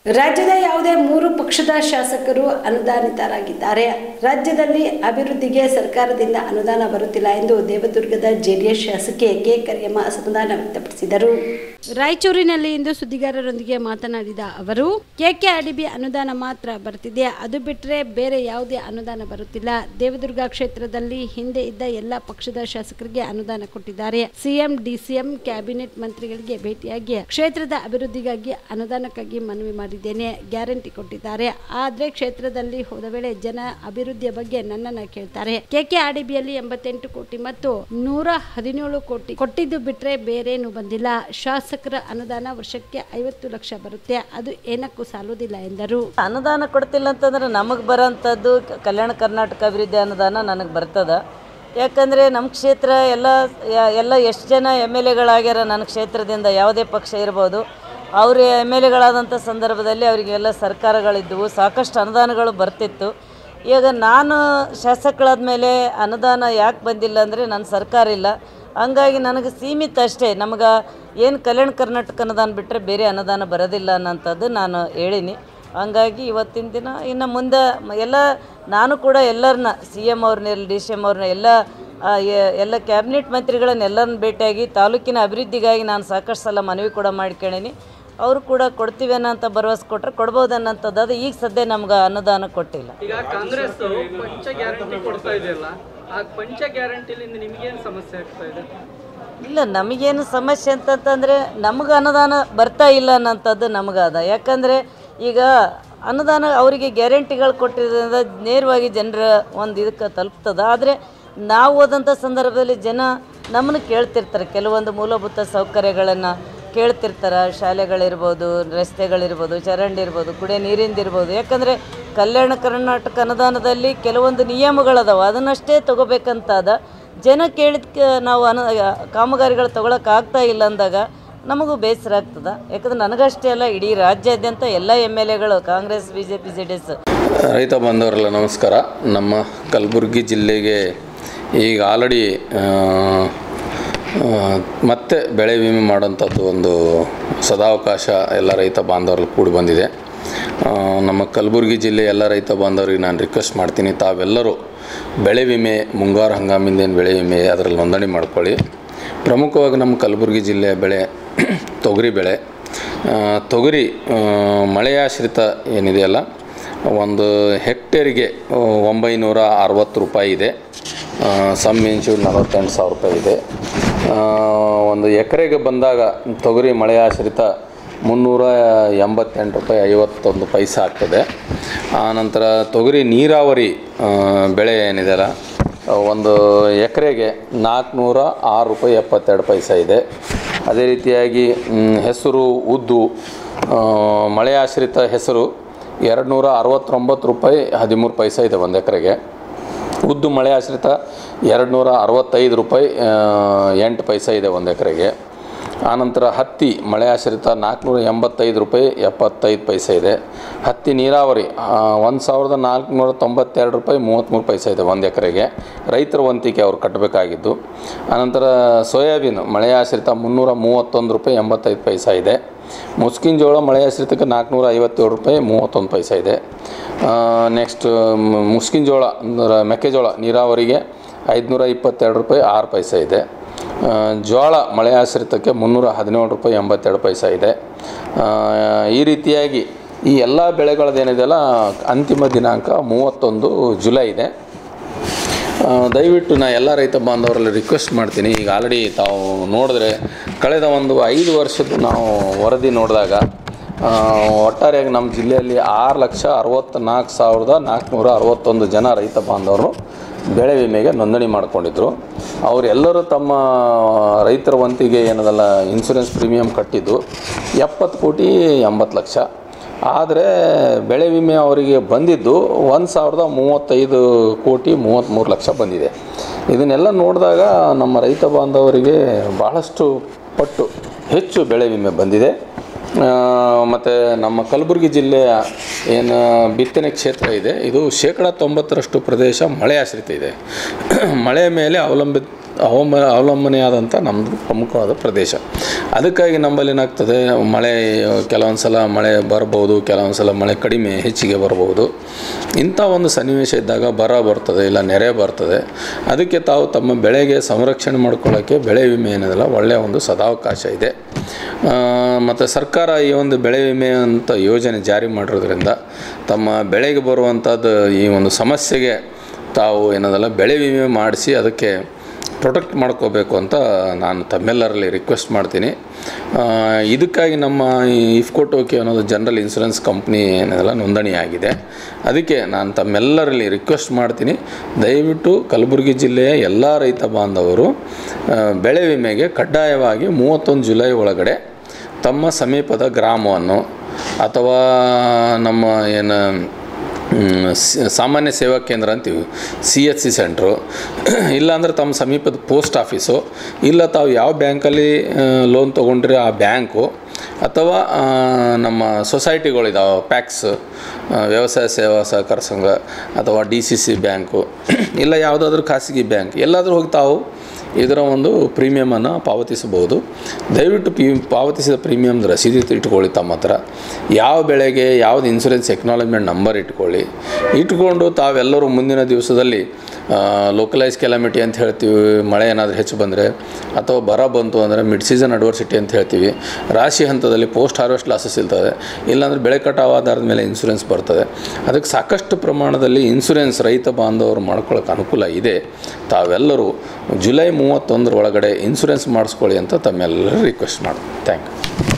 ರಾಜ್ಯದ ಯಾವುದೇ 3 ಪಕ್ಷದ ಶಾಸಕರು ಅನುದಾನಿತರಾಗಿದ್ದಾರೆ. ರಾಜ್ಯದಲ್ಲಿ ಅಭಿವೃದ್ಧಿಗೆ ಸರ್ಕಾರದಿಂದ ಅನುದಾನ ಬರುತ್ತಿಲ್ಲ ಎಂದು ದೇವದುರ್ಗದ ಜೆಡಿಎಸ್ ಶಾಸಕಿ ಕೆ ಕರಿಯಮ್ಮ ಅಸಮಾಧಾನ ವ್ಯಕ್ತಪಡಿಸಿದರು. ರಾಯಚೂರಿನಲ್ಲಿ ಇಂದು ಸುದ್ದಿಗಾರರೊಂದಿಗೆ ಮಾತನಾಡಿದ ಅವರು, ಕೆಕೆಆರ್ಡಿಬಿ ಅನುದಾನ ಮಾತ್ರ ಬರುತ್ತಿದೆ, ಅದು ಬಿಟ್ಟರೆ ಬೇರೆ ಯಾವುದೇ ಅನುದಾನ ಬರುತ್ತಿಲ್ಲ. ದೇವದುರ್ಗ ಕ್ಷೇತ್ರದಲ್ಲಿ ಹಿಂದೆ ಇದ್ದ ಎಲ್ಲ ಪಕ್ಷದ ಶಾಸಕರಿಗೆ ಅನುದಾನ ಕೊಟ್ಟಿದ್ದಾರೆ. ಸಿಎಂ, ಡಿಸಿಎಂ, ಕ್ಯಾಬಿನೆಟ್ ಮಂತ್ರಿಗಳಿಗೆ ಭೇಟಿಯಾಗಿ ಕ್ಷೇತ್ರದ ಅಭಿವೃದ್ಧಿಗಾಗಿ ಅನುದಾನಕ್ಕಾಗಿ ಮನವಿ ಮಾಡಿದ್ದೇನೆ. ಗ್ಯಾರಂಟಿ ಕೊಟ್ಟಿದ್ದಾರೆ. ಆದ್ರೆ ಕ್ಷೇತ್ರದಲ್ಲಿ ಹೋದ ವೇಳೆ ಜನ ಅಭಿವೃದ್ಧಿಯ ಬಗ್ಗೆ ನನ್ನನ್ನು ಕೇಳ್ತಾರೆ. ಕೆಕೆಆರ್ಡಿಬಿಯಲ್ಲಿ 88 ಕೋಟಿ ಮತ್ತು 117 ಕೋಟಿ ಕೊಟ್ಟಿದ್ದು ಬಿಟ್ರೆ ಬೇರೇನು ಬಂದಿಲ್ಲ. ಶಾಸಕರ ಅನುದಾನ ವರ್ಷಕ್ಕೆ 50 ಲಕ್ಷ ಬರುತ್ತೆ, ಅದು ಏನಕ್ಕೂ ಸಾಲುವುದಿಲ್ಲ ಎಂದರು. ಅನುದಾನ ಕೊಡ್ತಿಲ್ಲ ಅಂತಂದ್ರೆ ನಮಗೆ ಬರೋಂಥದ್ದು ಕಲ್ಯಾಣ ಕರ್ನಾಟಕ ಅಭಿವೃದ್ಧಿ ಅನುದಾನ ನನಗೆ ಬರ್ತದ. ಯಾಕಂದರೆ ನಮ್ಮ ಕ್ಷೇತ್ರ ಎಲ್ಲ ಎಷ್ಟು ಜನ MLAಗಳಾಗ್ಯಾರ ನನ್ನ ಕ್ಷೇತ್ರದಿಂದ, ಯಾವುದೇ ಪಕ್ಷ ಇರ್ಬೋದು, ಅವರು MLAಗಳಾದಂಥ ಸಂದರ್ಭದಲ್ಲಿ ಅವರಿಗೆಲ್ಲ ಸರ್ಕಾರಗಳಿದ್ದವು, ಸಾಕಷ್ಟು ಅನುದಾನಗಳು ಬರ್ತಿತ್ತು. ಈಗ ನಾನು ಶಾಸಕಳಾದ ಮೇಲೆ ಅನುದಾನ ಯಾಕೆ ಬಂದಿಲ್ಲ ಅಂದರೆ ನನ್ನ ಸರ್ಕಾರ ಇಲ್ಲ, ಹಂಗಾಗಿ ನನಗೆ ಸೀಮಿತ ಅಷ್ಟೇ. ನಮಗೆ ಏನು ಕಲ್ಯಾಣ ಕರ್ನಾಟಕ ಅನುದಾನ ಬಿಟ್ಟರೆ ಬೇರೆ ಅನುದಾನ ಬರೋದಿಲ್ಲ ಅನ್ನೋಂಥದ್ದು ನಾನು ಹೇಳೀನಿ. ಹಂಗಾಗಿ ಇವತ್ತಿನ ದಿನ ಇನ್ನು ಮುಂದೆ ನಾನು ಕೂಡ ಎಲ್ಲರನ್ನ CM ಅವ್ರನ್ನ, DCM ಅವ್ರನ್ನ, ಎಲ್ಲ ಕ್ಯಾಬಿನೆಟ್ ಮಂತ್ರಿಗಳನ್ನ ಎಲ್ಲರನ್ನ ಭೇಟಿಯಾಗಿ ತಾಲೂಕಿನ ಅಭಿವೃದ್ಧಿಗಾಗಿ ನಾನು ಸಾಕಷ್ಟು ಸಲ ಮನವಿ ಕೂಡ ಮಾಡ್ಕೊಳ್ಳೀನಿ. ಅವರು ಕೂಡ ಕೊಡ್ತೀವಿ ಅನ್ನೋಂಥ ಭರವಸೆ ಕೊಟ್ಟರೆ ಕೊಡ್ಬೋದು ಅನ್ನೋಂಥದ್ದು. ಅದು ಈಗ ಸದ್ಯ ನಮ್ಗೆ ಅನುದಾನ ಕೊಟ್ಟಿಲ್ಲ. ಈಗ ಕಾಂಗ್ರೆಸ್ ಪಂಚ ಗ್ಯಾರಂಟಿ ಕೊಡ್ತಾ ಇದೆಯಲ್ಲ, ಆ ಪಂಚ ಗ್ಯಾರಂಟಿಲಿಂದ ನಿಮಗೇನು ಸಮಸ್ಯೆ ಆಗ್ತಾ ಇದೆ? ಇಲ್ಲ, ನಮಗೇನು ಸಮಸ್ಯೆ ಅಂತಂತಂದರೆ ನಮಗೆ ಅನುದಾನ ಬರ್ತಾ ಇಲ್ಲ ಅನ್ನೋಂಥದ್ದು ನಮಗದ. ಯಾಕಂದರೆ ಈಗ ಅನುದಾನ ಅವರಿಗೆ ಗ್ಯಾರಂಟಿಗಳು ಕೊಟ್ಟಿರೋದ್ರಿಂದ ನೇರವಾಗಿ ಜನರ ಒಂದು ಇದಕ್ಕೆ ತಲುಪ್ತದ. ಆದರೆ ನಾವು ಹೋದಂಥ ಸಂದರ್ಭದಲ್ಲಿ ಜನ ನಮ್ಮನ್ನು ಕೇಳ್ತಿರ್ತಾರೆ, ಕೆಲವೊಂದು ಮೂಲಭೂತ ಸೌಕರ್ಯಗಳನ್ನು ಕೇಳ್ತಿರ್ತಾರೆ. ಶಾಲೆಗಳಿರ್ಬೋದು, ರಸ್ತೆಗಳಿರ್ಬೋದು, ಚರಂಡಿ ಇರ್ಬೋದು, ಕುಡಿಯೋ ನೀರಿಂದಿರ್ಬೋದು. ಯಾಕಂದರೆ ಕಲ್ಯಾಣ ಕರ್ನಾಟಕ ಅನುದಾನದಲ್ಲಿ ಕೆಲವೊಂದು ನಿಯಮಗಳದಾವೆ, ಅದನ್ನಷ್ಟೇ ತೊಗೋಬೇಕಂತಾದ. ಜನ ಕೇಳಿದ ನಾವು ಕಾಮಗಾರಿಗಳು ತೊಗೊಳಕ್ಕಾಗ್ತಾ ಇಲ್ಲ ಅಂದಾಗ ನಮಗೂ ಬೇಸರ ಆಗ್ತದೆ. ಯಾಕಂದ್ರೆ ನನಗಷ್ಟೇ ಅಲ್ಲ, ಇಡೀ ರಾಜ್ಯಾದ್ಯಂತ ಎಲ್ಲ MLAಗಳು ಕಾಂಗ್ರೆಸ್, BJP, JDS. ರೈತ ಬಾಂಧವರೆಲ್ಲ ನಮಸ್ಕಾರ. ನಮ್ಮ ಕಲಬುರಗಿ ಜಿಲ್ಲೆಗೆ ಈಗ ಆಲ್ರೆಡಿ ಮತ್ತೆ ಬೆಳೆ ವಿಮೆ ಮಾಡೋಂಥದ್ದು ಒಂದು ಸದಾವಕಾಶ ಎಲ್ಲ ರೈತ ಬಾಂಧವರಲ್ಲಿ ಕೂಡಿ ಬಂದಿದೆ. ನಮ್ಮ ಕಲಬುರಗಿ ಜಿಲ್ಲೆ ಎಲ್ಲ ರೈತ ಬಾಂಧವರಿಗೆ ನಾನು ರಿಕ್ವೆಸ್ಟ್ ಮಾಡ್ತೀನಿ, ತಾವೆಲ್ಲರೂ ಬೆಳೆ ವಿಮೆ, ಮುಂಗಾರು ಹಂಗಾಮಿಂದೇನು ಬೆಳೆ ವಿಮೆ ಅದರಲ್ಲಿ ನೋಂದಣಿ ಮಾಡ್ಕೊಳ್ಳಿ. ಪ್ರಮುಖವಾಗಿ ನಮ್ಮ ಕಲಬುರಗಿ ಜಿಲ್ಲೆಯ ಬೆಳೆ ತೊಗರಿ ಬೆಳೆ. ತೊಗರಿ ಮಳೆಯಾಶ್ರಿತ ಏನಿದೆಯಲ್ಲ, ಒಂದು ಹೆಕ್ಟೇರಿಗೆ 960 ರೂಪಾಯಿ ಇದೆ. ಸಮ್ ಇನ್ಶೂರ್ 48,000 ರೂಪಾಯಿ ಇದೆ. ಒಂದು ಎಕರೆಗೆ ಬಂದಾಗ ತೊಗರಿ ಮಳೆಯಾಶ್ರಿತ 388 ರೂಪಾಯಿ 51 ಪೈಸೆ ಆಗ್ತದೆ. ಆನಂತರ ತೊಗರಿ ನೀರಾವರಿ ಬೆಳೆ ಏನಿದೆಯಲ್ಲ, ಒಂದು ಎಕರೆಗೆ 406 ರೂಪಾಯಿ 72 ಪೈಸೆ ಇದೆ. ಅದೇ ರೀತಿಯಾಗಿ ಹೆಸರು, ಉದ್ದು, ಮಳೆಯಾಶ್ರಿತ ಹೆಸರು 269 ರೂಪಾಯಿ 13 ಪೈಸೆ ಇದೆ ಒಂದು ಎಕರೆಗೆ. ಉದ್ದು ಮಳೆ ಆಶ್ರಿತ 265 ರೂಪಾಯಿ 8 ಪೈಸೆ ಇದೆ ಒಂದು ಎಕರೆಗೆ. ಆನಂತರ ಹತ್ತಿ ಮಳೆ ಆಶ್ರಿತ 485 ರೂಪಾಯಿ 75 ಪೈಸೆ ಇದೆ. ಹತ್ತಿ ನೀರಾವರಿ 1492 ರೂಪಾಯಿ 33 ಪೈಸೆ ಇದೆ ಒಂದು ಎಕರೆಗೆ, ರೈತರ ವಂತಿಕೆ ಅವ್ರು ಕಟ್ಟಬೇಕಾಗಿದ್ದು. ಆನಂತರ ಸೋಯಾಬೀನ್ ಮಳೆ ಆಶ್ರಿತ 331 ರೂಪಾಯಿ 85 ಪೈಸೆ ಇದೆ. ಮುಸ್ಕಿನ ಜೋಳ ಮಳೆ ಆಶ್ರಿತಕ್ಕೆ 457 ರೂಪಾಯಿ 31 ಪೈಸೆ ಇದೆ. ನೆಕ್ಸ್ಟ್ ಮುಸ್ಕಿನ ಜೋಳ ಅಂದರೆ ಮೆಕ್ಕೆಜೋಳ ನೀರಾವರಿಗೆ 522 ರೂಪಾಯಿ 6 ಪೈಸೆ ಇದೆ. ಜೋಳ ಮಳೆ ಆಶ್ರಿತಕ್ಕೆ 317 ರೂಪಾಯಿ 82 ಪೈಸೆ ಇದೆ. ಈ ರೀತಿಯಾಗಿ ಈ ಎಲ್ಲ ಬೆಳೆಗಳದ್ದೇನಿದೆಯಲ್ಲ ಅಂತಿಮ ದಿನಾಂಕ 31 ಜುಲೈ ಇದೆ. ದಯವಿಟ್ಟು ನಾನು ಎಲ್ಲ ರೈತ ಬಾಂಧವರಲ್ಲಿ ರಿಕ್ವೆಸ್ಟ್ ಮಾಡ್ತೀನಿ. ಈಗ ಆಲ್ರೆಡಿ ತಾವು ನೋಡಿದ್ರೆ ಕಳೆದ ಒಂದು 5 ವರ್ಷದ್ದು ನಾವು ವರದಿ ನೋಡಿದಾಗ ಒಟ್ಟಾರೆಯಾಗಿ ನಮ್ಮ ಜಿಲ್ಲೆಯಲ್ಲಿ 6,64,461 ಜನ ರೈತ ಬಾಂಧವರು ಬೆಳೆ ವಿಮೆಗೆ ನೋಂದಣಿ ಮಾಡಿಕೊಂಡಿದ್ರು. ಅವರೆಲ್ಲರೂ ತಮ್ಮ ರೈತರ ವಂತಿಗೆ ಏನದಲ್ಲ ಇನ್ಶೂರೆನ್ಸ್ ಪ್ರೀಮಿಯಂ ಕಟ್ಟಿದ್ದು 70 ಕೋಟಿ 80 ಲಕ್ಷ. ಆದರೆ ಬೆಳೆ ವಿಮೆ ಅವರಿಗೆ ಬಂದಿದ್ದು 1,035 ಕೋಟಿ 33 ಲಕ್ಷ ಬಂದಿದೆ. ಇದನ್ನೆಲ್ಲ ನೋಡಿದಾಗ ನಮ್ಮ ರೈತ ಬಾಂಧವರಿಗೆ ಭಾಳಷ್ಟು ಪಟ್ಟು ಹೆಚ್ಚು ಬೆಳೆ ವಿಮೆ ಬಂದಿದೆ. ಮತ್ತು ನಮ್ಮ ಕಲಬುರಗಿ ಜಿಲ್ಲೆಯ ಏನು ಬಿತ್ತನೆ ಕ್ಷೇತ್ರ ಇದೆ, ಇದು 90% ಪ್ರದೇಶ ಮಳೆ ಆಶ್ರಿತ ಇದೆ. ಮಳೆ ಮೇಲೆ ಅವಲಂಬನೆಯಾದಂಥ ನಮ್ಮದು ಪ್ರಮುಖವಾದ ಪ್ರದೇಶ. ಅದಕ್ಕಾಗಿ ನಮ್ಮಲ್ಲಿ ಏನಾಗ್ತದೆ, ಮಳೆ ಕೆಲವೊಂದು ಸಲ ಮಳೆ ಬರ್ಬೋದು, ಕೆಲವೊಂದು ಸಲ ಮಳೆ ಕಡಿಮೆ ಹೆಚ್ಚಿಗೆ ಬರ್ಬೋದು. ಇಂಥ ಒಂದು ಸನ್ನಿವೇಶ ಇದ್ದಾಗ ಬರ ಬರ್ತದೆ, ಇಲ್ಲ ನೆರೆ ಬರ್ತದೆ. ಅದಕ್ಕೆ ತಾವು ತಮ್ಮ ಬೆಳೆಗೆ ಸಂರಕ್ಷಣೆ ಮಾಡ್ಕೊಳ್ಳೋಕ್ಕೆ ಬೆಳೆ ವಿಮೆ ಏನಿದೆಲ್ಲ ಒಳ್ಳೆಯ ಒಂದು ಸದಾವಕಾಶ ಇದೆ. ಮತ್ತು ಸರ್ಕಾರ ಈ ಒಂದು ಬೆಳೆ ವಿಮೆ ಅಂತ ಯೋಜನೆ ಜಾರಿ ಮಾಡಿರೋದ್ರಿಂದ ತಮ್ಮ ಬೆಳೆಗೆ ಬರುವಂಥದ್ದು ಈ ಒಂದು ಸಮಸ್ಯೆಗೆ ತಾವು ಏನದಲ್ಲ ಬೆಳೆ ವಿಮೆ ಮಾಡಿಸಿ ಅದಕ್ಕೆ ಪ್ರೊಟೆಕ್ಟ್ ಮಾಡ್ಕೋಬೇಕು ಅಂತ ನಾನು ತಮ್ಮೆಲ್ಲರಲ್ಲಿ ರಿಕ್ವೆಸ್ಟ್ ಮಾಡ್ತೀನಿ. ಇದಕ್ಕಾಗಿ ನಮ್ಮ ಇಫ್ಕೋ ಟೋಕಿಯೋ ಅನ್ನೋದು ಜನರಲ್ ಇನ್ಶೂರೆನ್ಸ್ ಕಂಪ್ನಿ ಏನದಲ್ಲ ನೋಂದಣಿಯಾಗಿದೆ. ಅದಕ್ಕೆ ನಾನು ತಮ್ಮೆಲ್ಲರಲ್ಲಿ ರಿಕ್ವೆಸ್ಟ್ ಮಾಡ್ತೀನಿ, ದಯವಿಟ್ಟು ಕಲಬುರಗಿ ಜಿಲ್ಲೆಯ ಎಲ್ಲ ರೈತ ಬಾಂಧವರು ಬೆಳೆ ವಿಮೆಗೆ ಕಡ್ಡಾಯವಾಗಿ 31 ಜುಲೈ ಒಳಗಡೆ ತಮ್ಮ ಸಮೀಪದ ಗ್ರಾಮವನ್ನು ಅಥವಾ ನಮ್ಮ ಏನು ಸಾಮಾನ್ಯ ಸೇವಾ ಕೇಂದ್ರ ಅಂತೀವಿ, CHC ಸೆಂಟ್ರು, ಇಲ್ಲಾಂದರೆ ತಮ್ಮ ಸಮೀಪದ ಪೋಸ್ಟ್ ಆಫೀಸು, ಇಲ್ಲ ತಾವು ಯಾವ ಬ್ಯಾಂಕಲ್ಲಿ ಲೋನ್ ತೊಗೊಂಡ್ರೆ ಆ ಬ್ಯಾಂಕು, ಅಥವಾ ನಮ್ಮ ಸೊಸೈಟಿಗಳಿದಾವೆ, ಪ್ಯಾಕ್ಸ್ ವ್ಯವಸಾಯ ಸೇವಾ ಸಹಕಾರ ಸಂಘ, ಅಥವಾ DCC ಬ್ಯಾಂಕು, ಇಲ್ಲ ಯಾವುದಾದ್ರೂ ಖಾಸಗಿ ಬ್ಯಾಂಕ್, ಎಲ್ಲಾದರೂ ಹೋಗಿ ತಾವು ಇದರ ಒಂದು ಪ್ರೀಮಿಯಮನ್ನು ಪಾವತಿಸಬಹುದು. ದಯವಿಟ್ಟು ಪಾವತಿಸಿದ ಪ್ರೀಮಿಯಮ್ದು ರಸೀದಿ ಇಟ್ಕೊಳ್ಳಿ ತಮ್ಮ ಹತ್ರ. ಯಾವ ಬೆಳೆಗೆ ಯಾವ್ದು ಇನ್ಶೂರೆನ್ಸ್ ಎಕ್ನಾಲಜ್ಮೆಂಟ್ ನಂಬರ್ ಇಟ್ಕೊಂಡು ತಾವೆಲ್ಲರೂ ಮುಂದಿನ ದಿವಸದಲ್ಲಿ ಲೋಕಲೈಸ್ ಕೆಲಾಮಿಟಿ ಅಂತ ಹೇಳ್ತೀವಿ, ಮಳೆ ಏನಾದರೂ ಹೆಚ್ಚು ಬಂದರೆ, ಅಥವಾ ಬರ ಬಂತು ಅಂದರೆ ಮಿಡ್ ಸೀಸನ್ ಅಡ್ವರ್ಸಿಟಿ ಅಂತ ಹೇಳ್ತೀವಿ, ರಾಶಿ ಹಂತದಲ್ಲಿ ಪೋಸ್ಟ್ ಹಾರ್ವೆಸ್ಟ್ ಲಾಸಸ್ ಇರ್ತದೆ, ಇಲ್ಲಾಂದರೆ ಬೆಳೆ ಕಟಾವು ಆಧಾರದ ಮೇಲೆ ಇನ್ಶೂರೆನ್ಸ್ ಬರ್ತದೆ. ಅದಕ್ಕೆ ಸಾಕಷ್ಟು ಪ್ರಮಾಣದಲ್ಲಿ ಇನ್ಶೂರೆನ್ಸ್ ರೈತ ಬಾಂಧವರು ಮಾಡ್ಕೊಳ್ಳೋಕೆ ಅನುಕೂಲ ಇದೆ. ತಾವೆಲ್ಲರೂ ಜುಲೈ 31 ಒಳಗಡೆ ಇನ್ಶೂರೆನ್ಸ್ ಮಾಡಿಸ್ಕೊಳ್ಳಿ ಅಂತ ತಮ್ಮೆಲ್ಲರೂ ರಿಕ್ವೆಸ್ಟ್ ಮಾಡಿ. Thank you.